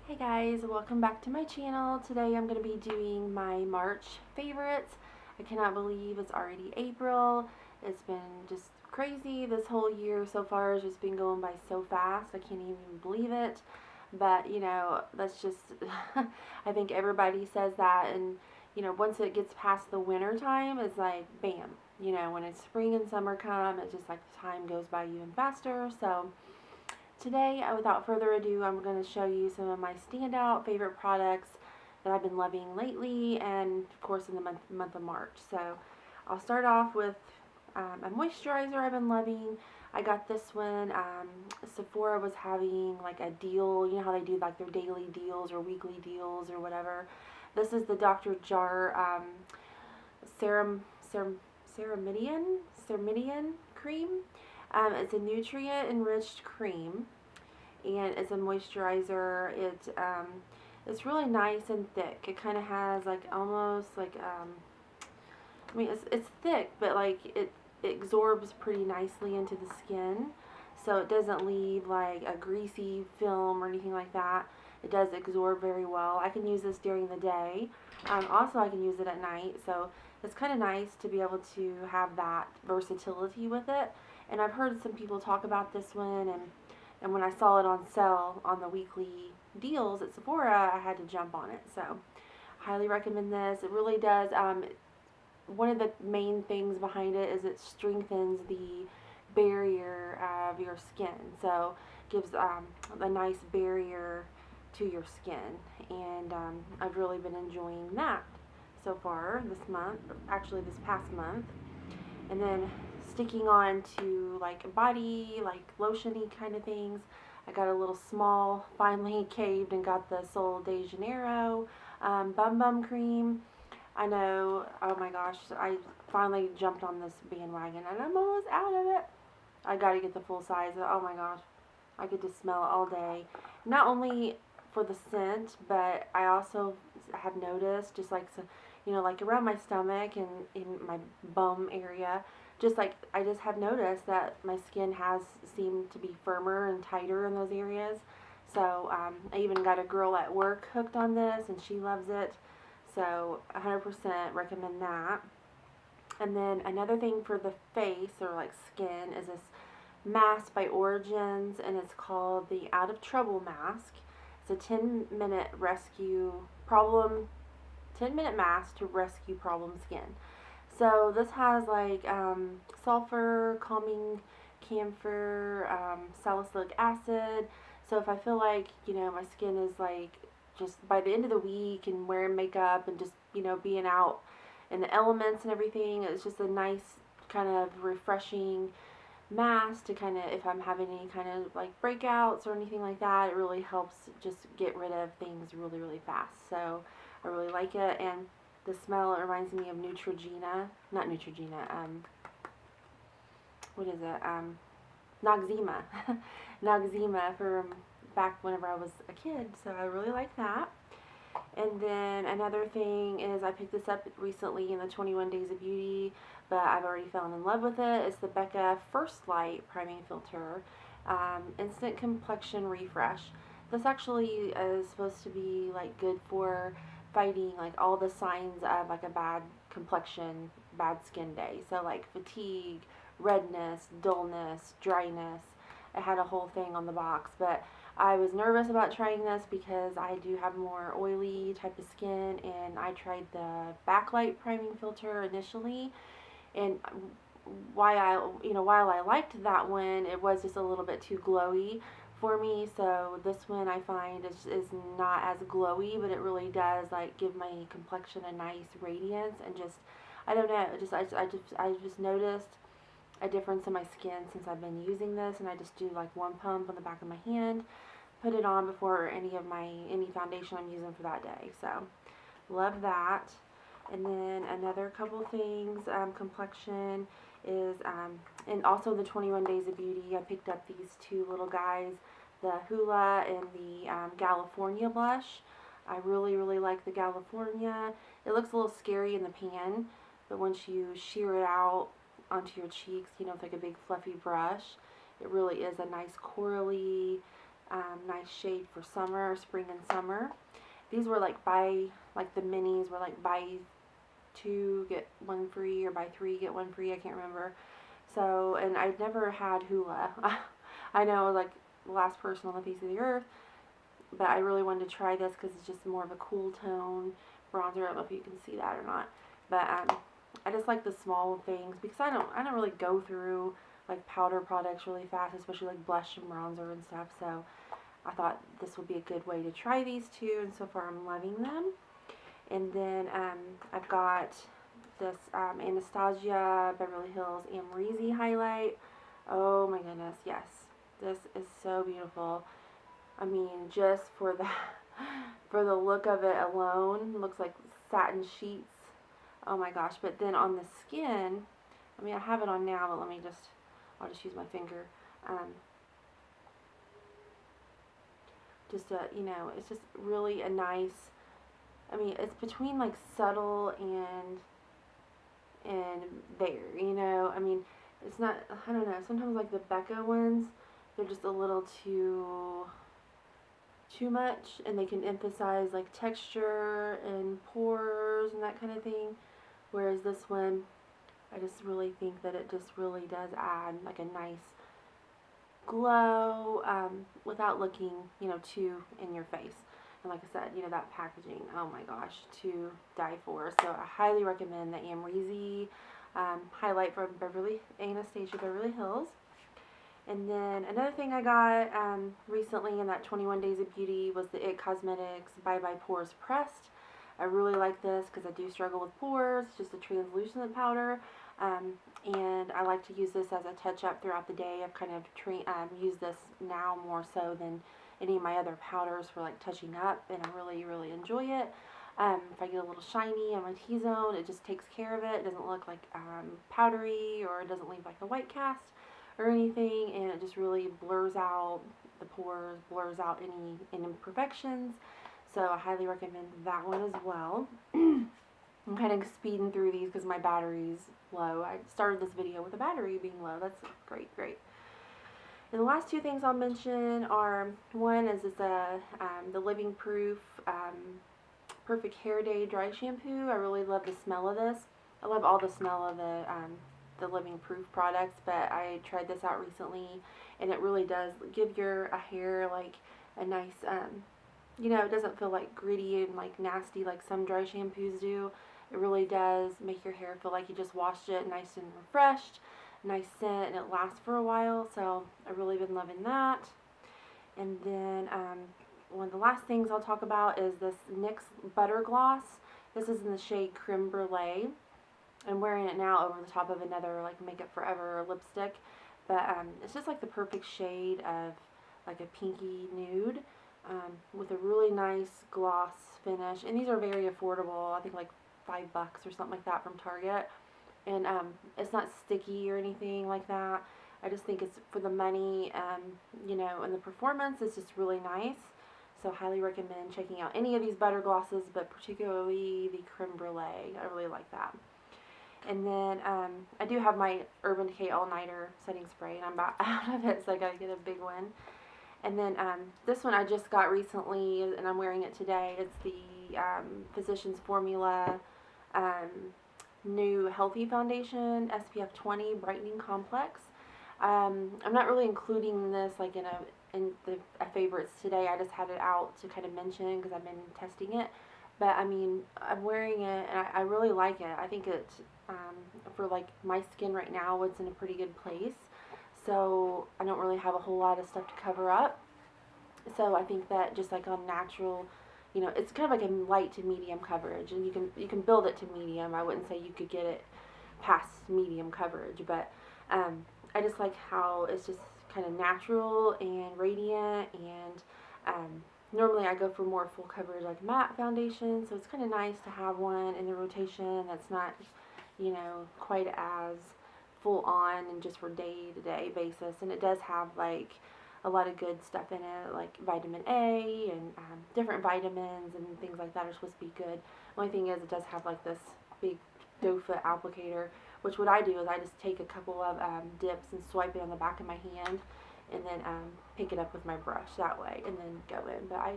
Hey guys, welcome back to my channel. Today I'm going to be doing my March favorites. I cannot believe it's already April. It's been just crazy. This whole year so far has just been going by so fast. I can't even believe it. But, you know, that's just, I think everybody says that. And, you know, once it gets past the winter time, it's like, bam. You know, when it's spring and summer come, it's just like time goes by even faster. So, today, without further ado, I'm going to show you some of my standout favorite products that I've been loving lately, and of course in the month of March. So I'll start off with a moisturizer I've been loving. I got this one. Sephora was having like a deal. You know how they do like their daily deals or weekly deals or whatever. This is the Dr. JART Ceramidin cream. It's a nutrient-enriched cream, and it's a moisturizer. It's really nice and thick. It kind of has like almost like I mean it's thick, but like it absorbs pretty nicely into the skin, so it doesn't leave like a greasy film or anything like that. It does absorb very well. I can use this during the day. Also, I can use it at night, so it's kind of nice to be able to have that versatility with it. And I've heard some people talk about this one, and when I saw it on sale on the weekly deals at Sephora, I had to jump on it. So, highly recommend this. It really does. One of the main things behind it is it strengthens the barrier of your skin. So, gives a nice barrier to your skin, and I've really been enjoying that so far this month, actually this past month. And then sticking on to like body, like lotiony kind of things, I got a little small, finally caved and got the Sol de Janeiro Bum Bum Cream. I know, oh my gosh, I finally jumped on this bandwagon and I'm almost out of it. I gotta get the full size. Oh my gosh, I could just smell it all day. Not only for the scent, but I also have noticed just like you know, like around my stomach and in my bum area, just like I just have noticed that my skin has seemed to be firmer and tighter in those areas. So I even got a girl at work hooked on this, and she loves it. So 100% recommend that. And then another thing for the face or like skin is this mask by Origins, and it's called the Out of Trouble mask. It's a 10-minute rescue problem 10-minute mask to rescue problem skin. So this has like sulfur, calming camphor, salicylic acid. So if I feel like, you know, my skin is like just by the end of the week and wearing makeup and just, you know, being out in the elements and everything, it's just a nice kind of refreshing mask to kind of, if I'm having any kind of like breakouts or anything like that, it really helps just get rid of things really, really fast. So I really like it, and the smell, it reminds me of Neutrogena, not Neutrogena, what is it, Noxzema, Noxzema from back whenever I was a kid, so I really like that. And then another thing is I picked this up recently in the 21 Days of Beauty, but I've already fallen in love with it. It's the BECCA First Light Priming Filter, Instant Complexion Refresh. This actually is supposed to be like good for fighting like all the signs of like a bad complexion, bad skin day. So like fatigue, redness, dullness, dryness. It had a whole thing on the box, but I was nervous about trying this because I do have more oily type of skin, and I tried the Backlight priming filter initially, and while I liked that one, it was just a little bit too glowy for me. So this one I find is not as glowy, but it really does like give my complexion a nice radiance, and just I don't know, I just noticed a difference in my skin since I've been using this, and I just do like one pump on the back of my hand, put it on before any foundation I'm using for that day. So love that. And then another couple things, complexion is, and also the 21 Days of Beauty, I picked up these two little guys, the HOOLA and the California blush. I really, really like the California. It looks a little scary in the pan, but once you shear it out onto your cheeks, you know, it's like a big fluffy brush. It really is a nice corally, Nice shade for summer, spring and summer. These were like like the minis were like buy 2 get 1 free, or buy 3 get 1 free, I can't remember. So, and I'd never had HOOLA. I know I was like the last person on the face of the earth, but I really wanted to try this because it's just more of a cool tone bronzer. I don't know if you can see that or not, but I just like the small things because I don't really go through like powder products really fast, especially like blush and bronzer and stuff. So I thought this would be a good way to try these two, and so far I'm loving them. And then I've got this Anastasia Beverly Hills AMREZY highlight. Oh my goodness, yes. This is so beautiful. I mean, just for the for the look of it alone, it looks like satin sheets. Oh my gosh, but then on the skin, I mean, I have it on now, but I'll just use my finger. You know, it's just really a nice, I mean, it's between like subtle and there, you know. I mean, it's not, I don't know, sometimes like the BECCA ones, they're just a little too much, and they can emphasize like texture and pores and that kind of thing, whereas this one, I just really think that it just really does add like a nice glow without looking, you know, too in your face. And like I said, you know, that packaging, oh my gosh, to die for. So I highly recommend the AMREZY highlight from Anastasia Beverly Hills. And then another thing I got recently in that 21 Days of Beauty was the IT Cosmetics Bye Bye Pores Pressed. I really like this because I do struggle with pores. It's just a translucent powder. And I like to use this as a touch-up throughout the day. I've kind of used this now more so than any of my other powders for like touching up, and I really, really enjoy it. If I get a little shiny on my T-zone, it just takes care of it. It doesn't look like powdery, or it doesn't leave like a white cast or anything, and it just really blurs out the pores, blurs out any imperfections. So I highly recommend that one as well. I'm kind of speeding through these because my battery's low. I started this video with the battery being low. That's great. And the last two things I'll mention are, one is the Living Proof Perfect Hair Day Dry Shampoo. I really love the smell of this. I love all the smell of the Living Proof products, but I tried this out recently, and it really does give your hair like a nice, you know, it doesn't feel like gritty and like nasty like some dry shampoos do. It really does make your hair feel like you just washed it nice and refreshed. Nice scent, and it lasts for a while, so I've really been loving that. And then one of the last things I'll talk about is this NYX Butter Gloss. This is in the shade Creme Brulee. I'm wearing it now over the top of another like Makeup Forever lipstick, but it's just like the perfect shade of like a pinky nude with a really nice gloss finish. And these are very affordable. I think like $5 or something like that from Target. And it's not sticky or anything like that. I just think it's for the money, you know, and the performance is just really nice. So highly recommend checking out any of these butter glosses, but particularly the Creme Brulee. I really like that. And then I do have my Urban Decay All Nighter setting spray, and I'm about out of it, so I gotta get a big one. And then this one I just got recently, and I'm wearing it today. It's the Physicians Formula new Healthy Foundation SPF 20 Brightening Complex. I'm not really including this like in the favorites today. I just had it out to kind of mention because I've been testing it. But I mean, I'm wearing it, and I really like it. I think it for like my skin right now, it's in a pretty good place. So I don't really have a whole lot of stuff to cover up. So I think that just like on natural, you know, it's kind of like a light to medium coverage, and you can build it to medium. I wouldn't say you could get it past medium coverage, but I just like how it's just kind of natural and radiant, and normally I go for more full coverage like matte foundation, so it's kind of nice to have one in the rotation that's not, you know, quite as full on and just for day-to-day basis. And it does have like a lot of good stuff in it, like vitamin A and different vitamins and things like that are supposed to be good. The only thing is it does have like this big doe foot applicator, which what I do is I just take a couple of dips and swipe it on the back of my hand, and then pick it up with my brush that way, and then go in. But I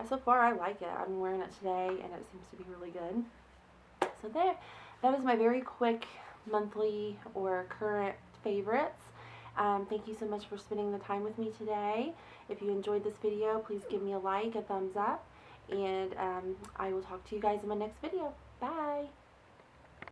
so far I like it. I'm wearing it today, and it seems to be really good. So there, that is my very quick monthly or current favorites. Thank you so much for spending the time with me today. If you enjoyed this video, please give me a like, a thumbs up, and I will talk to you guys in my next video. Bye!